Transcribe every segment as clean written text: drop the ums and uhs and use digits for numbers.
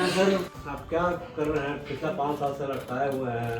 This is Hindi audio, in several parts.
हैं सर। आप क्या कर रहे हैं? पिछला 5 साल से लटकाए हुए हैं।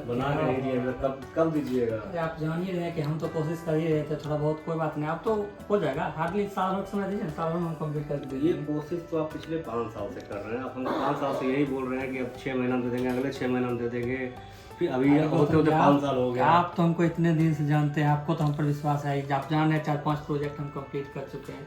बना के नहीं दिए, कब दीजिएगा? अरे आप जान ही रहे हैं कि हम तो कोशिश कर ही रहे थे, थोड़ा बहुत कोई बात नहीं, आप तो हो जाएगा। हार्डली साल भर समय दीजिए, साल भर में हम कंप्लीट कर ये देंगे। कोशिश तो आप पिछले 5 साल से कर रहे हैं। आप हम 5 साल से यही बोल रहे हैं कि अब 6 महीना में दे देंगे, अगले 6 महीना में दे देंगे, फिर अभी होते होते 5 साल हो गया। आप तो हमको इतने दिन से जानते हैं, आपको तो हम पर विश्वास है। आप जान रहे हैं 4-5 प्रोजेक्ट हम कंप्लीट कर चुके हैं।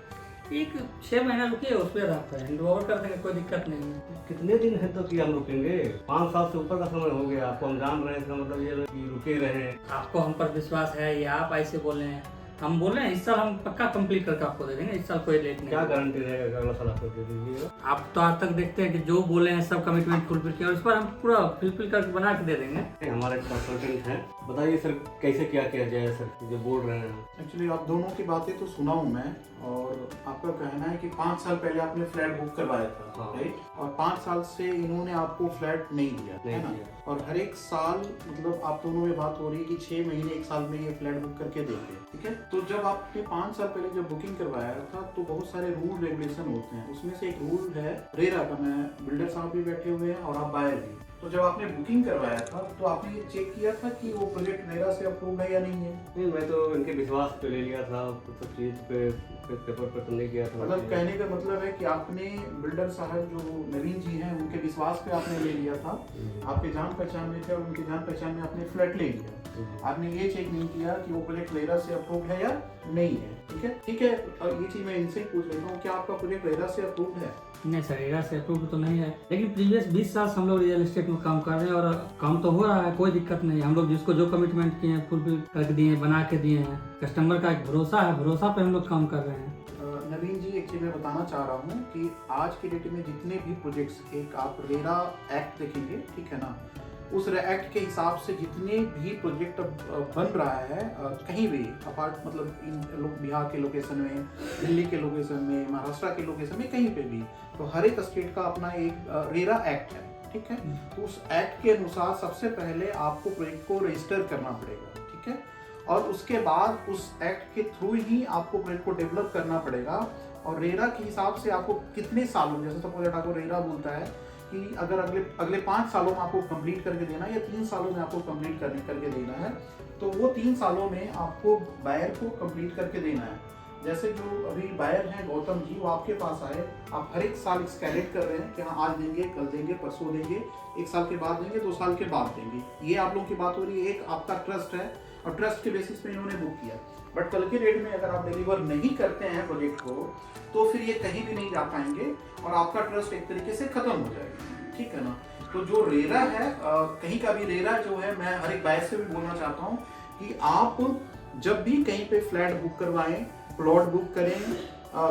एक 6 महीना रुकिए, उस पर आप हैंड ओवर कर देंगे, कोई दिक्कत नहीं है। कितने दिन है तो कि हम रुकेंगे? 5 साल से ऊपर का समय हो गया। आपको हम जान रहे हैं, इसका मतलब ये है कि रुके रहे। आपको हम पर विश्वास है, ये आप ऐसे बोल रहे हैं। हम बोल रहे हैं इस साल हम पक्का कंप्लीट करके आपको दे देंगे, इस साल कोई लेट नहीं। क्या गारंटी रहेगा कि अगला साल आपको दे दीजिएगा? आप तो आज तक देखते हैं कि जो बोले हैं सब कमिटमेंट फुलफिल किया, और इस पर हम पूरा फुलफिल करके बना के दे देंगे। हमारे कंसल्टेंट हैं, बताइए सर कैसे क्या किया जाए सर, जो बोल रहे हैं। एक्चुअली आप दोनों की बातें तो सुना हूँ मैं, और आपका कहना है कि 5 साल पहले आपने फ्लैट बुक करवाया था, हाँ। राइट? और 5 साल से इन्होंने आपको फ्लैट नहीं दिया, है ना? और हर एक साल मतलब आप दोनों में बात हो रही है कि 6 महीने 1 साल में ये फ्लैट बुक करके देंगे, ठीक है? तो जब आपने 5 साल पहले जब बुकिंग करवाया था तो बहुत सारे रूल रेगुलेशन होते हैं, उसमें से एक रूल है रेरा का। मैं बिल्डर साहब भी बैठे हुए हैं और आप बायर भी। तो जब आपने बुकिंग करवाया था तो आपने ये चेक किया था कि वो प्रोजेक्ट रेरा से अप्रूव है या नहीं है? नहीं, मैं तो इनके विश्वास पे ले लिया था, सब चीज पे पेपर पे तो नहीं किया था। मतलब कहने का मतलब है कि आपने बिल्डर साहब जो नवीन जी हैं उनके विश्वास पे आपने ले लिया था, आपके जान पहचान में थे और उनके जान पहचान में आपने फ्लैट ले लिया। आपने ये चेक नहीं किया कि वो प्रोजेक्ट रेरा से अप्रूव है या नहीं है, ठीक है? ठीक है, और ये चीज मैं इनसे ही पूछ लेता हूँ, क्या आपका प्रोजेक्ट रेरा से अप्रूव है? नहीं सर, रेरा से अप्रूव तो नहीं है, लेकिन प्रीवियस 20 साल से हम लोग रियल एस्टेट में काम कर रहे हैं और काम तो हो रहा है, कोई दिक्कत नहीं। हम लोग जिसको जो कमिटमेंट किए हैं फुलफिल करके दिए हैं, बना के दिए हैं। कस्टमर का एक भरोसा है, भरोसा पे हम लोग काम कर रहे हैं। नवीन जी, एक चीज मैं बताना चाह रहा हूँ कि आज की डेट में जितने भी प्रोजेक्ट्स, एक आप रेरा एक्ट देखेंगे, ठीक है ना? उस एक्ट के हिसाब से जितने भी प्रोजेक्ट बन रहा है कहीं भी अपार्ट, मतलब इन बिहार के लोकेशन में, दिल्ली के लोकेशन में, महाराष्ट्र के लोकेशन में, कहीं पे भी, तो हर एक स्टेट का अपना एक रेरा एक्ट है, ठीक है? तो उस एक्ट के अनुसार सबसे पहले आपको प्रोजेक्ट को रजिस्टर करना पड़ेगा, ठीक है? और उसके बाद उस एक्ट के थ्रू ही आपको प्रोजेक्ट को डेवलप करना पड़ेगा। और रेरा के हिसाब से आपको कितने सालों में, जैसे सपोज आपको रेरा बोलता है कि अगर अगले 5 सालों में आपको कंप्लीट करके देना है या 3 सालों में आपको कंप्लीट करके देना है, तो वो 3 सालों में आपको बायर को कंप्लीट करके देना है। जैसे जो अभी बायर हैं गौतम जी, वो आपके पास आए, आप हर एक साल एक्सकैलेट कर रहे हैं कि हाँ आज देंगे, कल देंगे, परसों देंगे, 1 साल के बाद देंगे, 2 साल के बाद देंगे। ये आप लोगों की बात हो रही है, एक आपका ट्रस्ट है और ट्रस्ट के बेसिस पे इन्होंने बुक किया। बट कल के डेट में अगर आप डिलीवर नहीं करते हैं प्रोजेक्ट को, तो फिर ये कहीं भी नहीं जा पाएंगे और आपका ट्रस्ट एक तरीके से खत्म हो जाएगा, ठीक है ना? तो जो रेरा है, कहीं का भी रेरा जो है, मैं हर एक बायर से भी बोलना चाहता हूँ कि आप जब भी कहीं पे फ्लैट बुक करवाएं, प्लॉट बुक करें,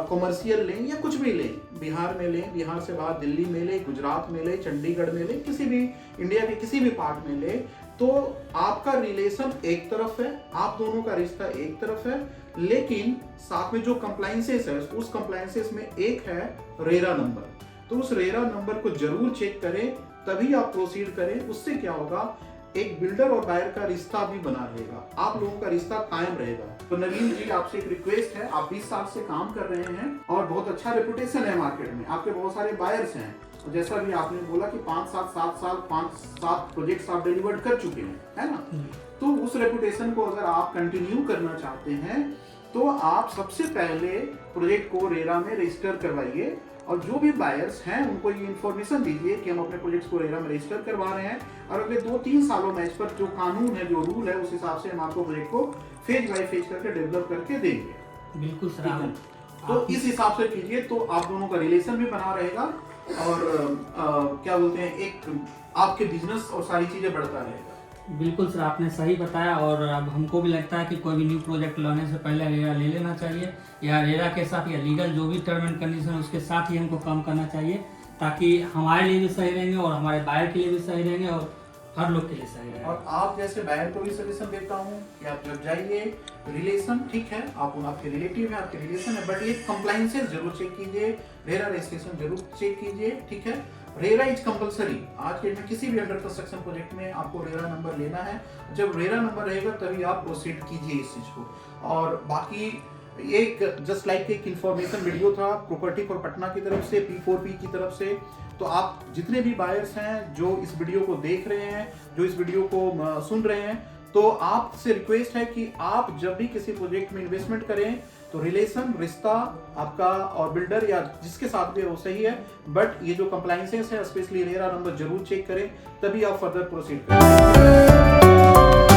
कॉमर्शियल लें या कुछ भी लें, बिहार में लें, बिहार से बाहर दिल्ली में लें, गुजरात में लें, चंडीगढ़ में लें, किसी भी इंडिया के किसी भी पार्ट में लें, तो आपका रिलेशन एक तरफ है, आप दोनों का रिश्ता एक तरफ है, लेकिन साथ में जो कंप्लायंसेस है, उस कंप्लायंसेस में एक है रेरा नंबर। तो उस रेरा नंबर को जरूर चेक करें, तभी आप प्रोसीड करें। उससे क्या होगा, एक बिल्डर और बायर का रिश्ता भी बना रहेगा, आप लोगों का रिश्ता कायम रहेगा। तो नवीन जी, आपसे एक रिक्वेस्ट है, आप 20 साल से काम कर रहे हैं और बहुत अच्छा रेपुटेशन है मार्केट में, आपके बहुत सारे बायर्स हैं, और जैसा भी आपने बोला कि 5 साल 7 साल 5-7 प्रोजेक्ट्स आप डिलीवर कर चुके हैं, है ना? तो उस रेपुटेशन को अगर आप कंटिन्यू करना चाहते हैं तो आप सबसे पहले प्रोजेक्ट को रेरा में रजिस्टर करवाइए, और जो भी बायर्स हैं उनको ये इन्फॉर्मेशन दीजिए कि हम अपने प्रोजेक्ट्स को रेरा में रजिस्टर करवा रहे हैं, और अगले 2-3 सालों में इस पर जो कानून है, जो रूल है, उस हिसाब से हम आपको प्रोजेक्ट को फेज बाय फेज करके डेवलप करके देंगे। बिल्कुल सर, तो इस हिसाब से कीजिए, तो आप दोनों का रिलेशन भी बना रहेगा और क्या बोलते हैं, एक आपके बिजनेस और सारी चीजें बढ़ता रहेगा। बिल्कुल सर, आपने सही बताया। और अब हमको भी लगता है कि कोई भी न्यू प्रोजेक्ट लाने से पहले रेरा ले लेना चाहिए, या रेरा के साथ या लीगल जो भी टर्म एंड कंडीशन उसके साथ ही हमको काम करना चाहिए, ताकि हमारे लिए भी सही रहेंगे और हमारे बायर के लिए भी सही रहेंगे और हर लोग के लिए सही रहेगा। और आप जैसे बायर को भी सजेशन देता हूँ कि आप जब जाइए, रिलेशन ठीक है, आप आपके रिलेटिव है, आपके रिलेशन है, बट ये कंप्लायंसेस जरूर चेक कीजिए, रेरा रजिस्ट्रेशन जरूर चेक कीजिए, ठीक है? RERA is compulsory. आज के डेट में किसी भी अंडर कंस्ट्रक्शन प्रोजेक्ट में आपको रेरा नंबर लेना है। जब रेरा नंबर रहेगा तभी आप प्रोसीड कीजिए इस चीज को। और बाकी एक जस्ट लाइक एक इंफॉर्मेशन वीडियो था प्रॉपर्टी फॉर पटना की तरफ से, P4P की तरफ से। तो आप जितने भी बायर्स हैं जो इस वीडियो को देख रहे हैं, जो इस वीडियो को सुन रहे हैं, तो आपसे रिक्वेस्ट है कि आप जब भी किसी प्रोजेक्ट में इन्वेस्टमेंट करें तो रिलेशन, रिश्ता आपका और बिल्डर या जिसके साथ भी है वो सही है, बट ये जो कंप्लायंसेस है स्पेशली रेरा नंबर जरूर चेक करें, तभी आप फर्दर प्रोसीड करें।